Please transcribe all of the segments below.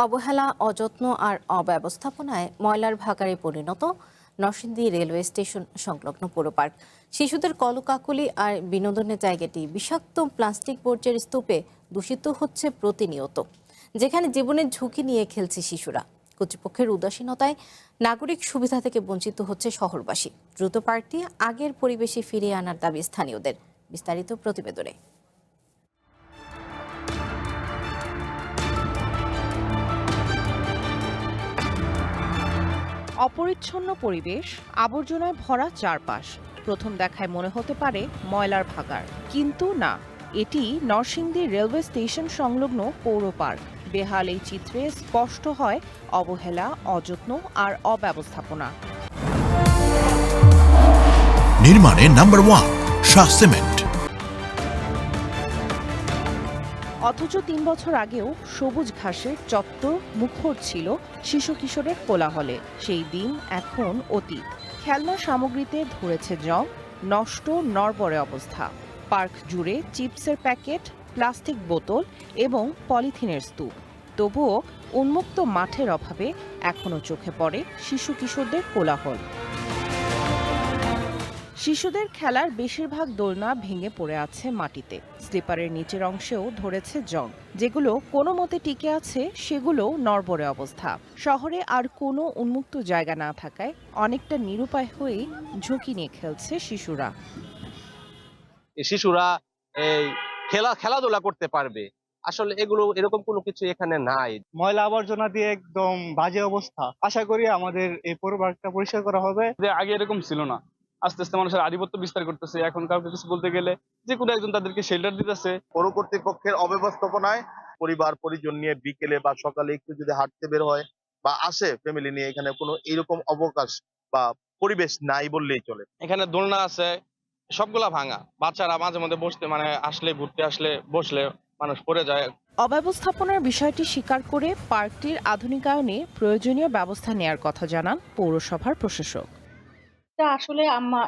অবহেলা, অযত্ন আর অব্যবস্থাপনায় ময়লার ভাগাড়ে পরিণত নরসিংদী রেলওয়ে স্টেশন সংলগ্ন পৌর পার্ক। শিশুদের কলকাকলি আর বিনোদনের জায়গাটি বিষাক্ত প্লাস্টিক বর্জ্যের স্তূপে দূষিত হচ্ছে প্রতিনিয়ত, যেখানে জীবনের ঝুঁকি নিয়ে খেলছে শিশুরা। কর্তৃপক্ষের উদাসীনতায় নাগরিক সুবিধা থেকে বঞ্চিত হচ্ছে শহরবাসী। দ্রুত পার্কটি আগের পরিবেশে ফিরিয়ে আনার দাবি স্থানীয়দের। বিস্তারিত প্রতিবেদনে। অপরিচ্ছন্ন পরিবেশ, আবর্জনায় ভরা চারপাশ। প্রথম দেখায় মনে হতে পারে ময়লার ভাগাড়, কিন্তু না, এটি নরসিংদী রেলওয়ে স্টেশন সংলগ্ন পৌর পার্ক। বেহাল এই চিত্রে স্পষ্ট হয় অবহেলা, অযত্ন আর অব্যবস্থাপনা। নির্মাণে নাম্বার 1 শাহ সিমেন্ট। অথচ ৩ বছর আগেও সবুজ ঘাসের চত্বর মুখর ছিল শিশু কিশোরের কোলাহলে। সেই দিন এখন অতীত। খেলনা সামগ্রীতে ধরেছে জং, নষ্ট নড়বড়ে অবস্থা। পার্ক জুড়ে চিপসের প্যাকেট, প্লাস্টিক বোতল এবং পলিথিনের স্তূপ। তবুও উন্মুক্ত মাঠের অভাবে এখনো চোখে পড়ে শিশু কিশোরদের কোলাহল। শিশুদের খেলার বেশিরভাগ দোলনা ভেঙে পড়ে আছে মাটিতে। স্লিপারের নিচের অংশেও ধরেছে জং। যেগুলো কোনো মতে টিকে আছে সেগুলোও নড়বড়ে অবস্থা। শহরে আর কোনো উন্মুক্ত জায়গা না থাকায় অনেকটা নিরুপায় হয়েই ঝুঁকি নিয়ে খেলছে শিশুরা। শিশুরা এই খেলাধুলা করতে পারবে, আসলে এরকম কোনো কিছু এখানে নাই। ময়লা আবর্জনা দিয়ে একদম বাজে অবস্থা। আশা করি আমাদের এই পৌর পার্কটা পরিষ্কার করা হবে। আগে এরকম ছিল না, আস্তে আস্তে মানুষের আধিপত্য বিস্তার করতেছে। এখন কাউকে কিছু বলতে গেলে যে কোনো একজন তাদেরকে শেল্টার দিতেছে। পৌর কর্তৃপক্ষের অব্যবস্থাপনায় পরিবার পরিজন নিয়ে বিকেলে বা সকালে একটু যদি হাঁটতে বের হয় বা আসে ফ্যামিলি নিয়ে, এখানে কোনো এরকম অবকাশ বা পরিবেশ নাই বললেই চলে। এখানে দোলনা আছে, সবগুলা ভাঙা। বাচ্চারা মাঝে মধ্যে ঘুরতে আসলে বসলে মানুষ পড়ে যায়। অব্যবস্থাপনার বিষয়টি স্বীকার করে পার্কটির আধুনিকায়নে প্রয়োজনীয় ব্যবস্থা নেয়ার কথা জানান পৌরসভার প্রশাসক। এটা আসলে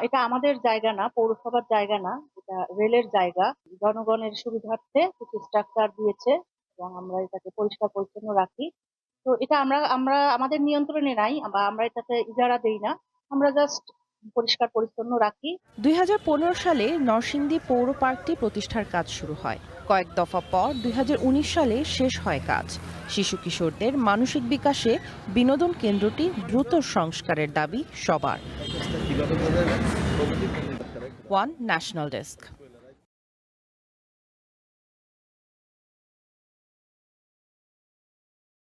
এটা আমাদের জায়গা না, পৌরসভার জায়গা না, এটা রেলের জায়গা। জনগণের সুবিধার্থে কিছু স্ট্রাকচার দিয়েছে এবং আমরা এটাকে পরিষ্কার পরিচ্ছন্ন রাখি। তো এটা আমরা আমাদের নিয়ন্ত্রণে নাই, বা আমরা এটাতে ইজারা দেই না, আমরা জাস্ট পরিষ্কার পরিচ্ছন্ন রাখি। ২০১৫ সালে নরসিংদী পৌর পার্কটি প্রতিষ্ঠার কাজ শুরু হয়। কয়েক দফা পর ২০১৯ সালে শেষ হয় কাজ। শিশু কিশোরদের মানসিক বিকাশে বিনোদন কেন্দ্রটি দ্রুত সংস্কারের দাবি সবার। One national desk.